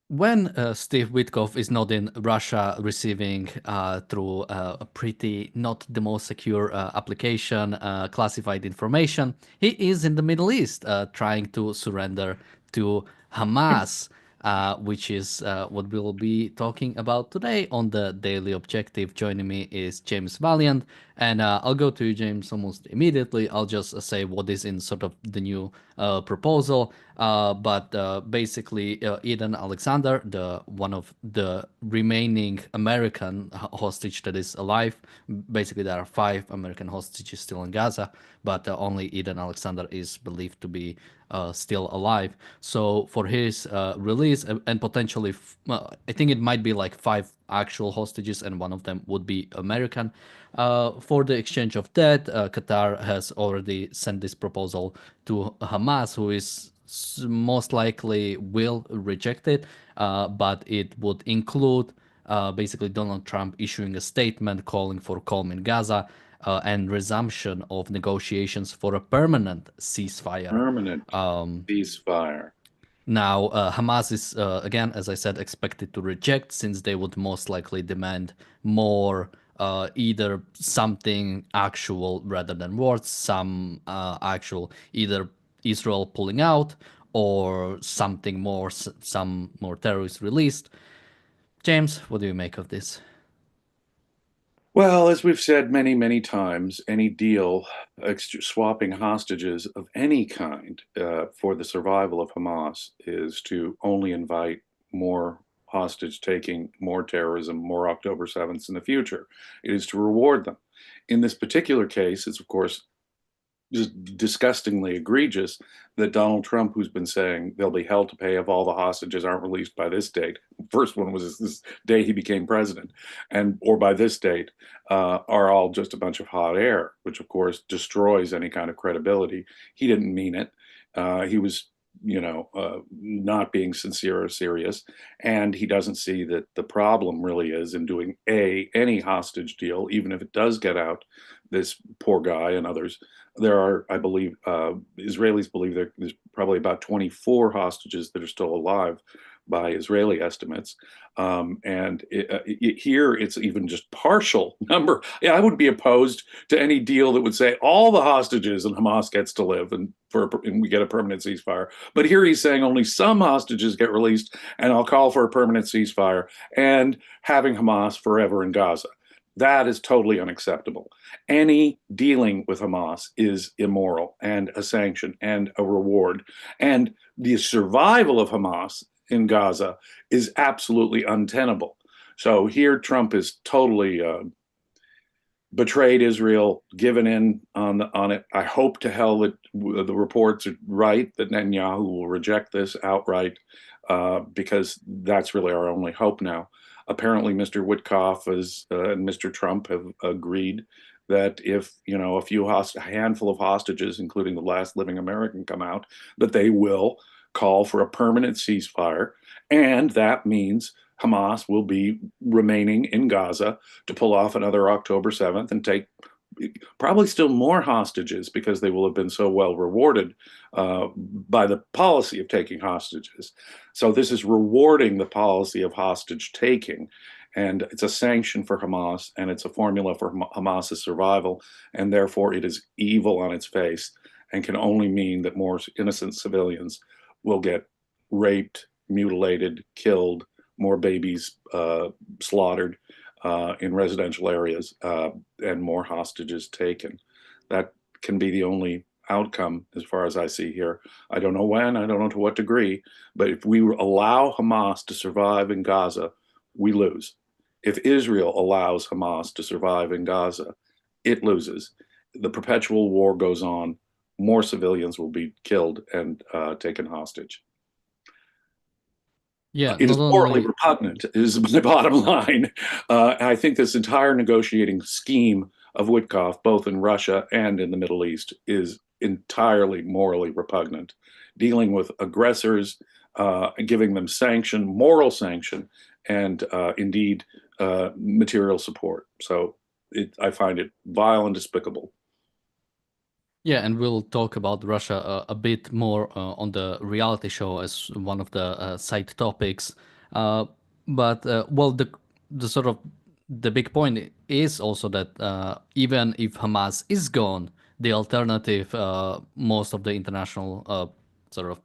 when Steve Witkoff is not in Russia receiving through a pretty not the most secure application classified information, he is in the Middle East trying to surrender to Hamas, which is what we'll be talking about today on the Daily Objective. Joining me is James Valiant, and I'll go to you, James, almost immediately. I'll just say what is in sort of the new proposal. But basically, Eden Alexander, the one of the remaining American hostage that is alive. Basically, there are 5 American hostages still in Gaza, but only Eden Alexander is believed to be still alive. So for his release and potentially, I think it might be like 5 actual hostages, and one of them would be American. For the exchange of that, Qatar has already sent this proposal to Hamas, who is most likely will reject it, but it would include basically Donald Trump issuing a statement calling for calm in Gaza and resumption of negotiations for a permanent ceasefire. Permanent ceasefire. Now, Hamas is, again, as I said, expected to reject since they would most likely demand more, either something actual rather than words, some actual, either Israel pulling out or something more, some more terrorists released. James, what do you make of this? Well, as we've said many, many times, any deal swapping hostages of any kind for the survival of Hamas is to only invite more hostage taking, more terrorism, more October 7th in the future. It is to reward them. In this particular case, it's of course just disgustingly egregious that Donald Trump, who's been saying they'll be held to pay if all the hostages aren't released by this date. First one was this day he became president, and or by this date, are all just a bunch of hot air, which of course destroys any kind of credibility. He didn't mean it. He was, not being sincere or serious, and he doesn't see that the problem really is in doing any hostage deal, even if it does get out this poor guy and others. There are, I believe, Israelis believe there's probably about 24 hostages that are still alive by Israeli estimates. And here it's even just partial number. Yeah, I would be opposed to any deal that would say all the hostages and Hamas gets to live and we get a permanent ceasefire. But here he's saying only some hostages get released, and I'll call for a permanent ceasefire and having Hamas forever in Gaza. That is totally unacceptable. Any dealing with Hamas is immoral and a sanction and a reward. And the survival of Hamas in Gaza is absolutely untenable. So here Trump is totally betrayed Israel, given in on it. I hope to hell that the reports are right, that Netanyahu will reject this outright, because that's really our only hope now. Apparently, Mr. Witkoff and Mr. Trump have agreed that if a handful of hostages, including the last living American, come out, that they will call for a permanent ceasefire, and that means Hamas will be remaining in Gaza to pull off another October 7th and take probably still more hostages because they will have been so well rewarded by the policy of taking hostages. So this is rewarding the policy of hostage taking. And it's a sanction for Hamas, and it's a formula for Hamas's survival. And therefore, it is evil on its face and can only mean that more innocent civilians will get raped, mutilated, killed, more babies slaughtered in residential areas, and more hostages taken. That can be the only outcome as far as I see here. I don't know when, I don't know to what degree, but if we allow Hamas to survive in Gaza, we lose. If Israel allows Hamas to survive in Gaza, it loses. The perpetual war goes on. More civilians will be killed and taken hostage. Yeah, It is not morally only repugnant, is my bottom line. I think this entire negotiating scheme of Witkoff, both in Russia and in the Middle East, is entirely morally repugnant. Dealing with aggressors, giving them sanction, moral sanction, and indeed material support. So I find it vile and despicable. yeah, and we'll talk about Russia a bit more on the reality show as one of the side topics. Uh, but well, the sort of the big point is also that even if Hamas is gone, the alternative most of the international sort of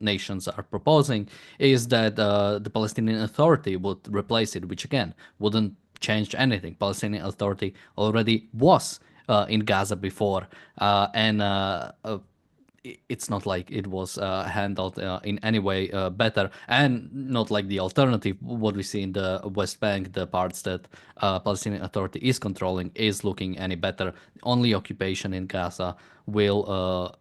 nations are proposing is that the Palestinian Authority would replace it, which again wouldn't change anything. Palestinian Authority already was in Gaza before, and it's not like it was handled in any way better, and not like the alternative. What we see in the West Bank, the parts that Palestinian Authority is controlling, is looking any better. Only occupation in Gaza will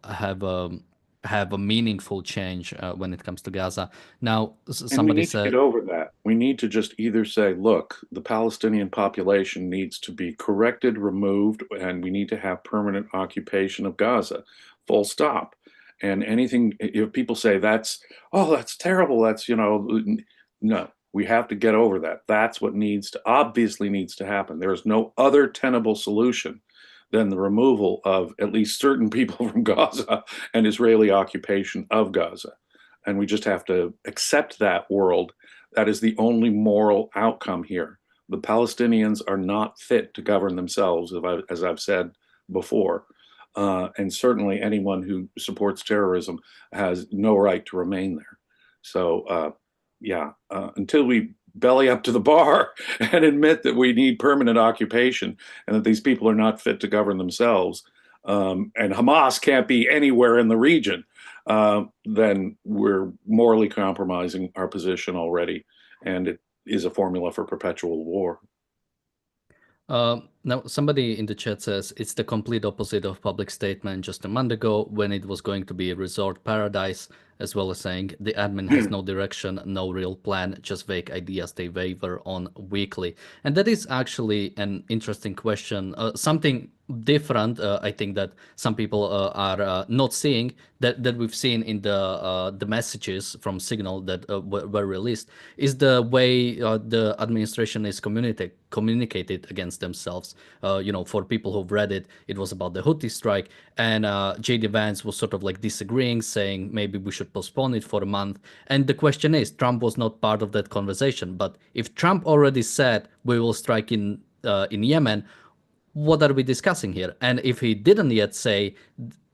have a meaningful change when it comes to Gaza. Now, And we somebody need to get said, over that. We need to just either say, look, the Palestinian population needs to be corrected, removed, and we need to have permanent occupation of Gaza, full stop. And anything, if people say that's, oh, that's terrible, that's, no, we have to get over that. That's what obviously needs to happen. There is no other tenable solution than the removal of at least certain people from Gaza and Israeli occupation of Gaza. And we just have to accept that world. That is the only moral outcome here. The Palestinians are not fit to govern themselves, as I've said before. And certainly anyone who supports terrorism has no right to remain there. So, until we belly up to the bar and admit that we need permanent occupation and that these people are not fit to govern themselves, and Hamas can't be anywhere in the region, then we're morally compromising our position already, and it is a formula for perpetual war. Now, somebody in the chat says it's the complete opposite of public statement just a month ago when it was going to be a resort paradise, as well as saying the admin has no direction, no real plan, just vague ideas they waver on weekly. And that is actually an interesting question, something different. I think that some people are not seeing that we've seen in the messages from Signal that were released is the way the administration is communicated against themselves. For people who've read it, it was about the Houthi strike, and JD Vance was sort of like disagreeing, saying maybe we should postpone it for a month. And the question is, Trump was not part of that conversation, but if Trump already said we will strike in Yemen, what are we discussing here? And if he didn't yet say,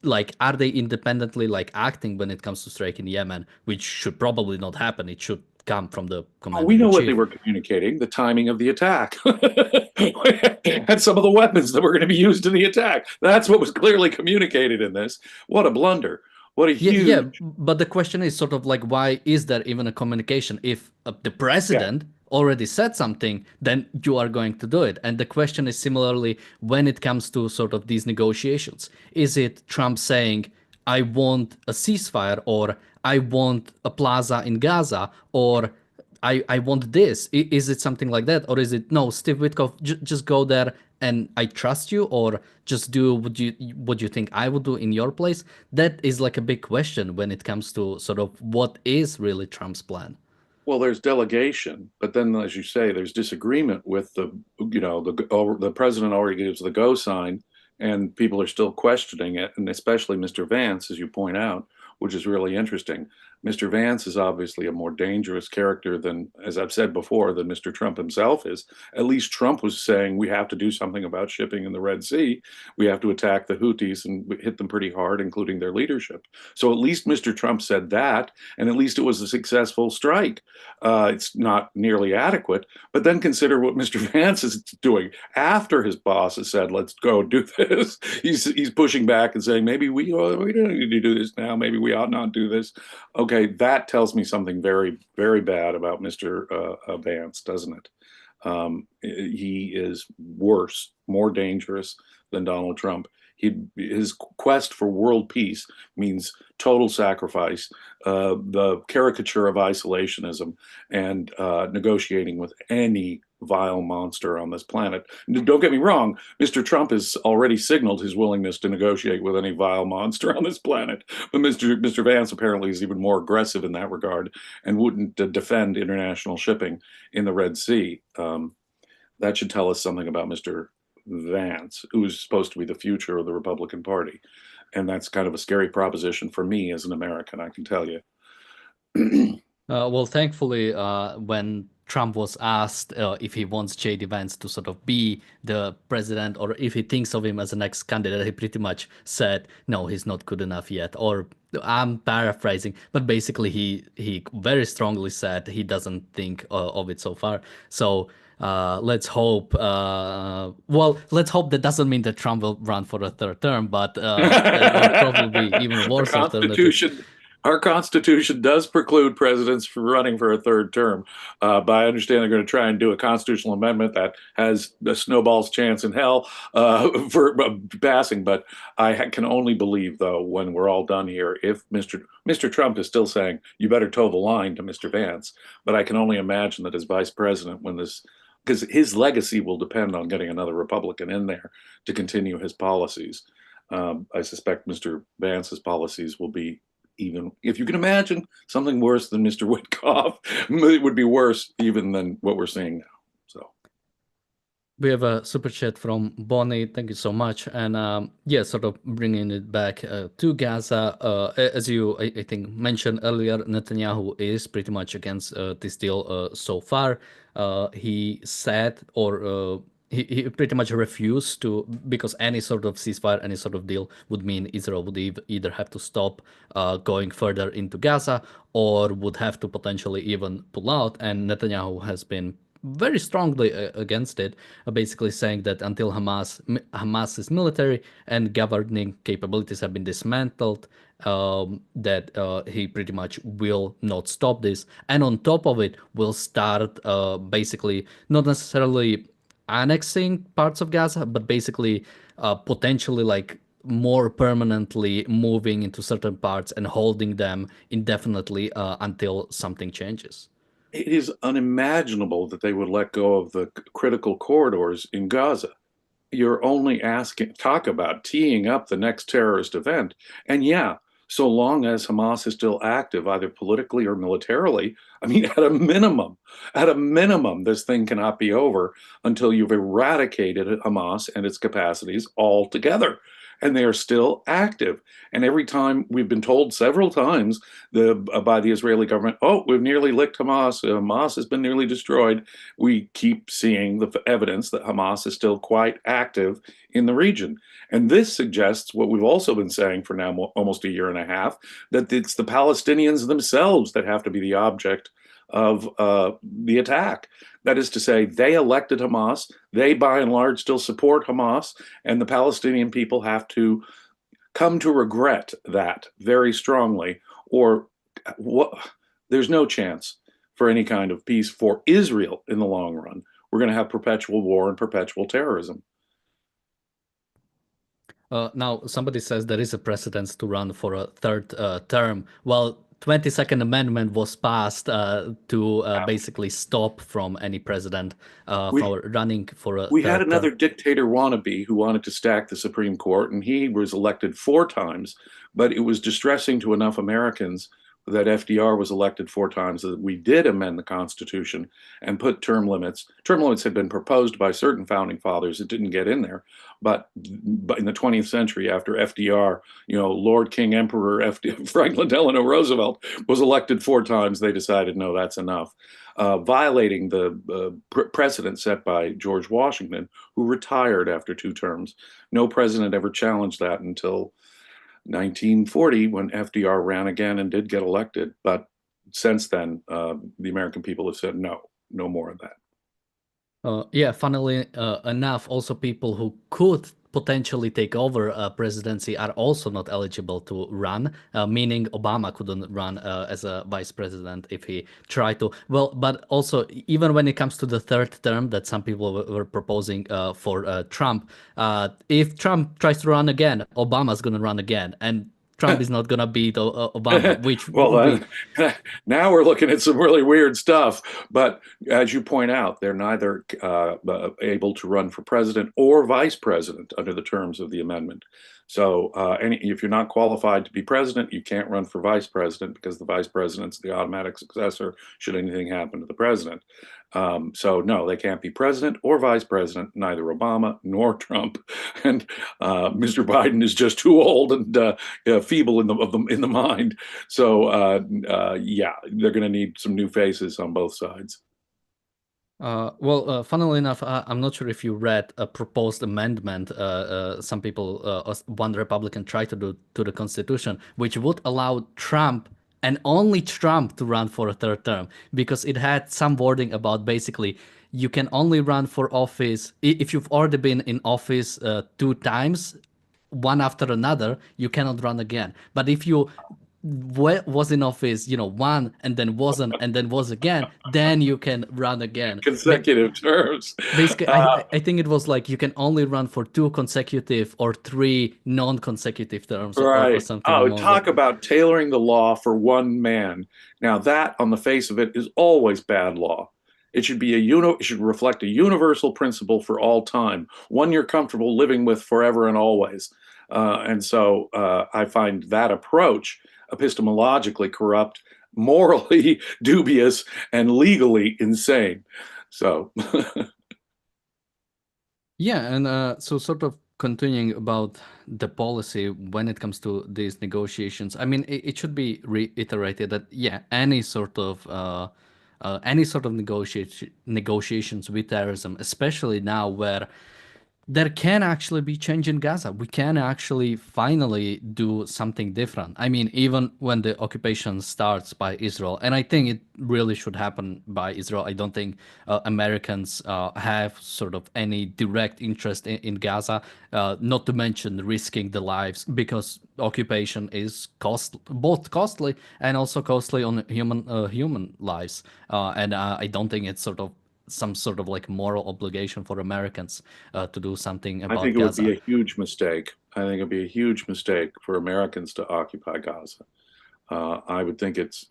like, are they independently like acting when it comes to strike in Yemen, which should probably not happen. It should come from the Oh, commander we in know what they chief. were communicating, the timing of the attack, and some of the weapons that were going to be used in the attack. That's what was clearly communicated in this. What a blunder. What a Yeah, yeah, huge, but the question is sort of like, why is there even a communication? If the yeah. president already said something, then you are going to do it. And the question is similarly when it comes to sort of these negotiations. Is it Trump saying, I want a ceasefire, or I want a plaza in Gaza, or I want this? Is it something like that? Or is it, no, Steve Witkoff, just go there and I trust you, or just do what you think I would do in your place? That is like a big question when it comes to sort of what is really Trump's plan. Well, there's delegation, but then, as you say, there's disagreement with the president already gives the go sign, and people are still questioning it, and especially Mr. Vance, as you point out, which is really interesting. Mr. Vance is obviously a more dangerous character than, as I've said before, than Mr. Trump himself is. At least Trump was saying we have to do something about shipping in the Red Sea. We have to attack the Houthis and hit them pretty hard, including their leadership. So at least Mr. Trump said that, and at least it was a successful strike. It's not nearly adequate, but then consider what Mr. Vance is doing after his boss has said, "Let's go do this." He's pushing back and saying, "Maybe we don't need to do this now. Maybe we ought not do this." Okay, that tells me something very, very bad about Mr. Vance, doesn't it? He is worse, more dangerous than Donald Trump. His quest for world peace means total sacrifice, the caricature of isolationism, and negotiating with any vile monster on this planet. Don't get me wrong, Mr. Trump has already signaled his willingness to negotiate with any vile monster on this planet, but Mr. Vance apparently is even more aggressive in that regard and wouldn't defend international shipping in the Red Sea. That should tell us something about Mr. Vance, who is supposed to be the future of the Republican Party. And that's kind of a scary proposition for me as an American, I can tell you. Well, thankfully, when Trump was asked if he wants J.D. Vance to sort of be the president or if he thinks of him as the next candidate, he pretty much said, no, he's not good enough yet. Or I'm paraphrasing, but basically he very strongly said he doesn't think of it so far. So let's hope. Let's hope that doesn't mean that Trump will run for a third term, but it would probably be even The worse alternative. Constitution, our Constitution does preclude presidents from running for a third term. But I understand they're going to try and do a constitutional amendment that has a snowball's chance in hell for passing. But can only believe, though, when we're all done here, if Mr. Trump is still saying, you better toe the line to Mr. Vance. But I can only imagine that as vice president, when this, because his legacy will depend on getting another Republican in there to continue his policies. I suspect Mr. Vance's policies will be, even if you can imagine something worse than Mr. Witkoff, it would be worse even than what we're seeing now. So we have a super chat from Bonnie. Thank you so much. And yeah, sort of bringing it back to Gaza. As you, I think, mentioned earlier, Netanyahu is pretty much against this deal so far. He said, or he pretty much refused to, because any sort of ceasefire, any sort of deal would mean Israel would either have to stop going further into Gaza or would have to potentially even pull out. And Netanyahu has been very strongly against it, basically saying that until Hamas's military and governing capabilities have been dismantled, that he pretty much will not stop this. And on top of it, will start basically not necessarily annexing parts of Gaza, but basically potentially like more permanently moving into certain parts and holding them indefinitely until something changes. it is unimaginable that they would let go of the critical corridors in Gaza. You're only asking, talk about teeing up the next terrorist event. And yeah, so long as Hamas is still active, either politically or militarily, I mean, at a minimum, this thing cannot be over until you've eradicated Hamas and its capacities altogether. And they are still active. And every time we've been told several times by the Israeli government, oh, we've nearly licked Hamas. Hamas has been nearly destroyed. We keep seeing the evidence that Hamas is still quite active in the region. And this suggests what we've also been saying for now almost a year and a half, that it's the Palestinians themselves that have to be the object of the attack. That is to say, they elected Hamas. They, by and large, still support Hamas. And the Palestinian people have to come to regret that very strongly, or what, there's no chance for any kind of peace for Israel in the long run. We're going to have perpetual war and perpetual terrorism. Now, somebody says there is a precedence to run for a third term. Well, 22nd Amendment was passed to basically stop from any president We for running for a we had third term. another dictator wannabe who wanted to stack the Supreme Court, and he was elected 4 times, but it was distressing to enough Americans that FDR was elected 4 times that we did amend the Constitution and put term limits. Term limits had been proposed by certain founding fathers. It didn't get in there. But in the 20th century, after FDR, Lord King Emperor Franklin Delano Roosevelt was elected 4 times, they decided, no, that's enough. Violating the precedent set by George Washington, who retired after 2 terms. No president ever challenged that until 1940 when FDR ran again and did get elected. But since then, the American people have said, no, no more of that. Yeah, funnily enough, also people who could potentially take over presidency are also not eligible to run, meaning Obama couldn't run as a vice president if he tried to. Well, but also, even when it comes to the third term that some people were proposing for Trump, if Trump tries to run again, Obama's going to run again. And Trump is not going to beat Obama, which would be. Now we're looking at some really weird stuff. But as you point out, they're neither able to run for president or vice president under the terms of the amendment. So if you're not qualified to be president, you can't run for vice president because the vice president's the automatic successor should anything happen to the president. So no, they can't be president or vice president, neither Obama nor Trump. And Mr. Biden is just too old and feeble in the mind. So yeah, they're going to need some new faces on both sides. Funnily enough, I'm not sure if you read a proposed amendment. Some people, one Republican tried to do to the Constitution, which would allow Trump and only Trump to run for a third term, because it had some wording about basically you can only run for office if you've already been in office two times, one after another, you cannot run again. But if you was in office, one and then wasn't and then was again, then you can run again. Consecutive terms. Basically, I think it was like you can only run for two consecutive or three non-consecutive terms, or Right. something Oh, among that. talk about tailoring the law for one man. Now that, on the face of it, is always bad law. It should be it should reflect a universal principle for all time, one you're comfortable living with forever and always. And so I find that approach epistemologically corrupt, morally dubious, and legally insane. So Yeah, and so sort of continuing about the policy when it comes to these negotiations. I mean, it should be reiterated that yeah, any sort of negotiations with terrorism, especially now where there can actually be change in Gaza. We can actually finally do something different. I mean, even when the occupation starts by Israel, and I think it really should happen by Israel. I don't think Americans have sort of any direct interest in Gaza, not to mention risking the lives, because occupation is both costly and also costly on human lives. And I don't think it's sort of some sort of like moral obligation for Americans to do something I about think it would be Gaza. a huge mistake. I think it'd be a huge mistake for Americans to occupy Gaza. I would think it's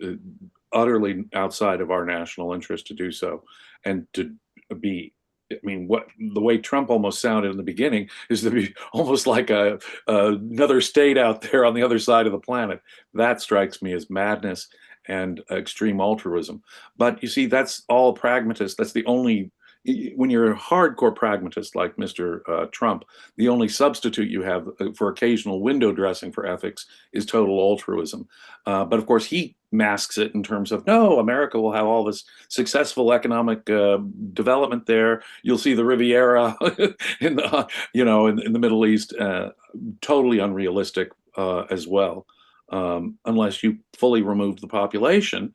utterly outside of our national interest to do so, and to be. I mean, what the way Trump almost sounded in the beginning is to be almost like another state out there on the other side of the planet. That strikes me as madness and extreme altruism. But you see, that's all pragmatist. That's the only when you're a hardcore pragmatist like Mr. Trump, the only substitute you have for occasional window dressing for ethics is total altruism. But of course, he masks it in terms of no, America will have all this successful economic development there. You'll see the Riviera in the in the Middle East, totally unrealistic as well, unless you fully remove the population,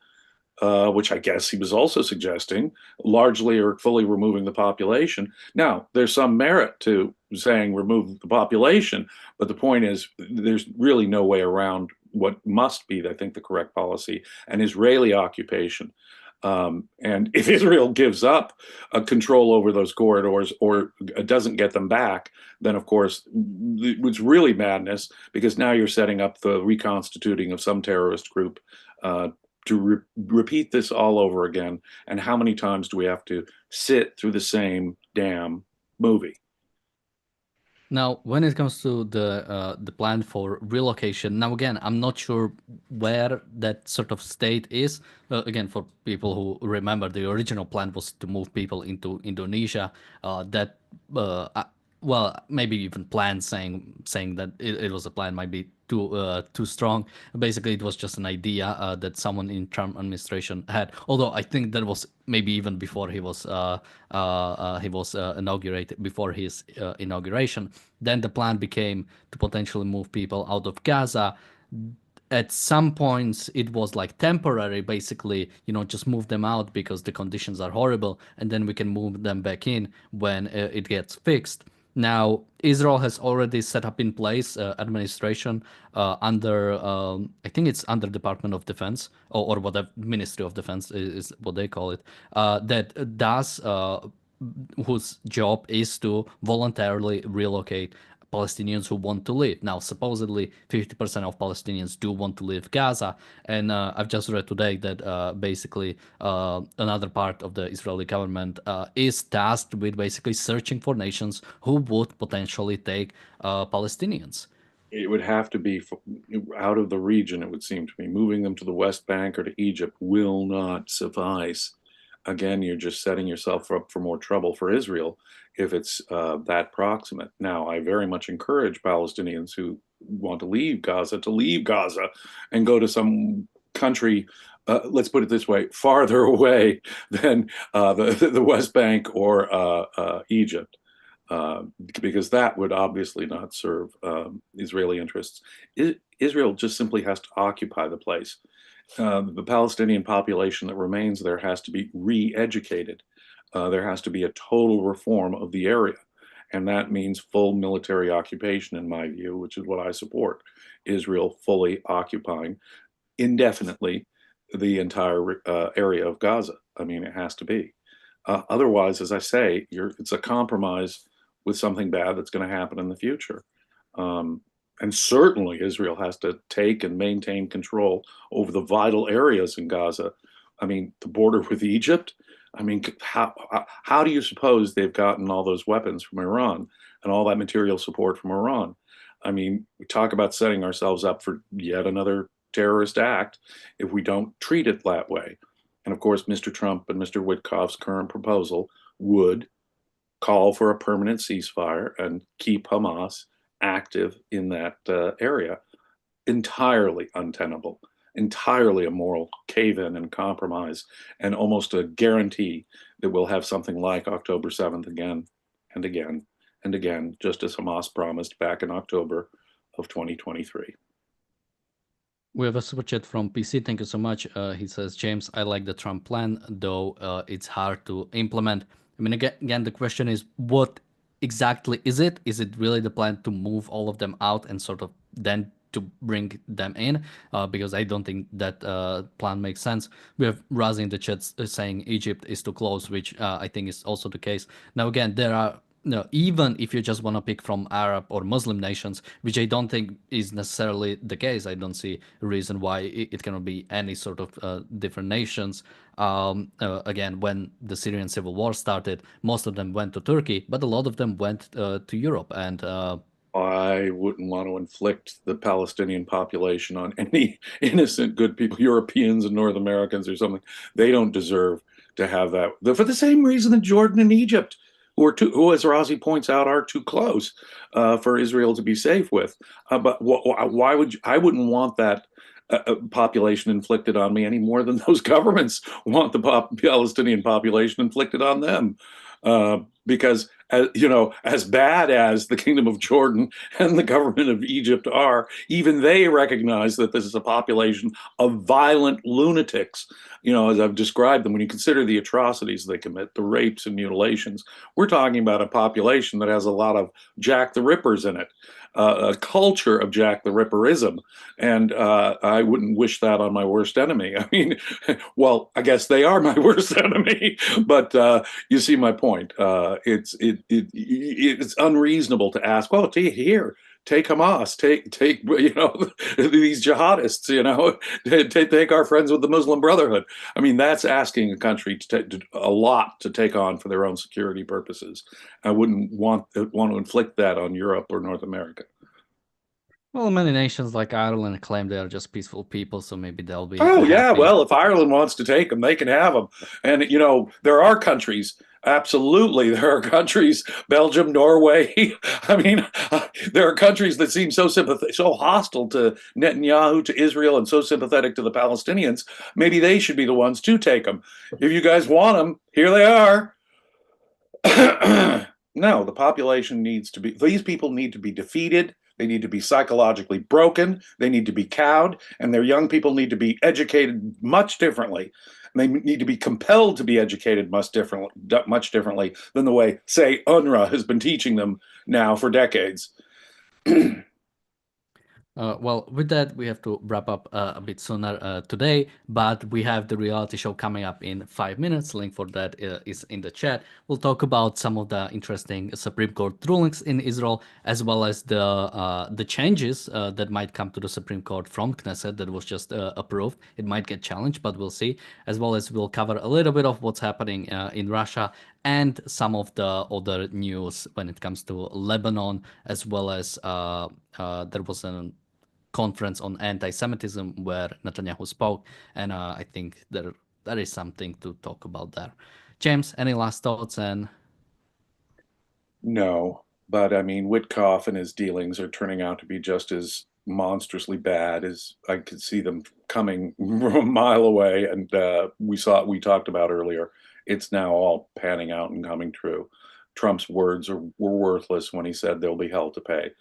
which I guess he was also suggesting, largely or fully removing the population. Now, there's some merit to saying remove the population, but the point is there's really no way around what must be, I think, the correct policy, an Israeli occupation. And if Israel gives up control over those corridors or doesn't get them back, then of course it's really madness, because now you're setting up the reconstituting of some terrorist group to repeat this all over again. And how many times do we have to sit through the same damn movie? Now, when it comes to the plan for relocation, now again, I'm not sure where that sort of state is. Again, for people who remember, the original plan was to move people into Indonesia. That well, maybe even plan saying that it was a plan might be too strong. Basically, it was just an idea that someone in Trump administration had. Although I think that was maybe even before he was inaugurated, before his inauguration. Then the plan became to potentially move people out of Gaza. At some points it was like temporary, basically, just move them out because the conditions are horrible, and then we can move them back in when it gets fixed. Now Israel has already set up in place administration under I think it's under Department of Defense, or whatever, Ministry of Defense is what they call it, that does whose job is to voluntarily relocate Palestinians who want to leave. Now, supposedly, 50% of Palestinians do want to leave Gaza. And I've just read today that basically another part of the Israeli government is tasked with basically searching for nations who would potentially take Palestinians. it would have to be out of the region, it would seem to me. Moving them to the West Bank or to Egypt will not suffice. Again, you're just setting yourself up for more trouble for Israel if it's that proximate. Now, I very much encourage Palestinians who want to leave Gaza and go to some country, let's put it this way, farther away than the West Bank or Egypt. Because that would obviously not serve Israeli interests. Israel just simply has to occupy the place. The Palestinian population that remains there has to be re-educated. There has to be a total reform of the area. And that means full military occupation, in my view, which is what I support. Israel fully occupying indefinitely the entire area of Gaza. I mean, it has to be. Otherwise, as I say, it's a compromise with something bad that's going to happen in the future. And certainly Israel has to take and maintain control over the vital areas in Gaza. I mean, the border with Egypt. I mean, how do you suppose they've gotten all those weapons from Iran and all that material support from Iran? I mean, we talk about setting ourselves up for yet another terrorist act if we don't treat it that way. And of course, Mr. Trump and Mr. Witkoff's current proposal would call for a permanent ceasefire and keep Hamas active in that area. Entirely untenable, entirely a moral cave-in and compromise, and almost a guarantee that we'll have something like October 7th again and again and again, just as Hamas promised back in October of 2023. We have a super chat from PC. Thank you so much. He says, James, I like the Trump plan, though it's hard to implement. I mean, again, the question is, what exactly is it? Is it really the plan to move all of them out and sort of then to bring them in? Because I don't think that plan makes sense. We have Razi in the chat saying Egypt is too close, which I think is also the case. Now, again, there are no, even if you just want to pick from Arab or Muslim nations, which I don't think is necessarily the case, I don't see a reason why it cannot be any sort of different nations. Again, when the Syrian civil war started, most of them went to Turkey, but a lot of them went to Europe. And I wouldn't want to inflict the Palestinian population on any innocent good people, Europeans and North Americans or something. They don't deserve to have that for the same reason that Jordan and Egypt, who, as Razi points out, are too close for Israel to be safe with. But why would I wouldn't want that population inflicted on me any more than those governments want the Palestinian population inflicted on them. Because, as bad as the Kingdom of Jordan and the government of Egypt are, even they recognize that this is a population of violent lunatics. As I've described them, when you consider the atrocities they commit, the rapes and mutilations, we're talking about a population that has a lot of Jack the Rippers in it, a culture of Jack the Ripperism. And I wouldn't wish that on my worst enemy. I mean, well, I guess they are my worst enemy, but you see my point. It's unreasonable to ask, well, here, take Hamas, take these jihadists, take our friends with the Muslim Brotherhood. I mean, that's asking a country a lot to take on for their own security purposes. I wouldn't want to inflict that on Europe or North America. well, many nations like Ireland claim they are just peaceful people, so maybe they'll be Oh, yeah. happy. Well, if Ireland wants to take them, they can have them. And, there are countries, absolutely. There are countries, Belgium, Norway. I mean, there are countries that seem so hostile to Netanyahu, to Israel, and so sympathetic to the Palestinians. Maybe they should be the ones to take them. If you guys want them, here they are. No, the population these people need to be defeated. They need to be psychologically broken. They need to be cowed, and their young people need to be educated much differently. They need to be compelled to be educated much differently than the way, say, UNRWA has been teaching them now for decades. Well, with that, we have to wrap up a bit sooner today, but we have the reality show coming up in 5 minutes. Link for that is in the chat. We'll talk about some of the interesting Supreme Court rulings in Israel, as well as the changes that might come to the Supreme Court from Knesset that was just approved. It might get challenged, but we'll see. As well as we'll cover a little bit of what's happening in Russia and some of the other news when it comes to Lebanon, as well as there was a conference on anti-Semitism where Netanyahu spoke, and I think there is something to talk about there. James, any last thoughts? And No, but I mean, Witkoff and his dealings are turning out to be just as monstrously bad as I could see them coming from a mile away. And we talked about earlier, it's now all panning out and coming true. Trump's words were worthless when he said there'll be hell to pay.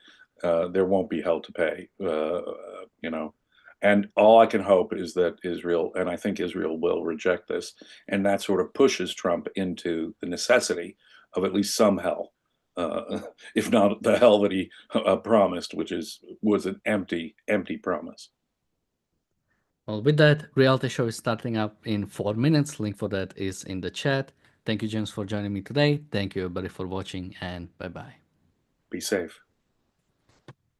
There won't be hell to pay, you know. And all I can hope is that Israel, and I think Israel will reject this, and that sort of pushes Trump into the necessity of at least some hell, if not the hell that he promised, which was an empty promise. well, with that, reality show is starting up in 4 minutes. Link for that is in the chat. Thank you, James, for joining me today. Thank you, everybody, for watching, and bye bye. Be safe.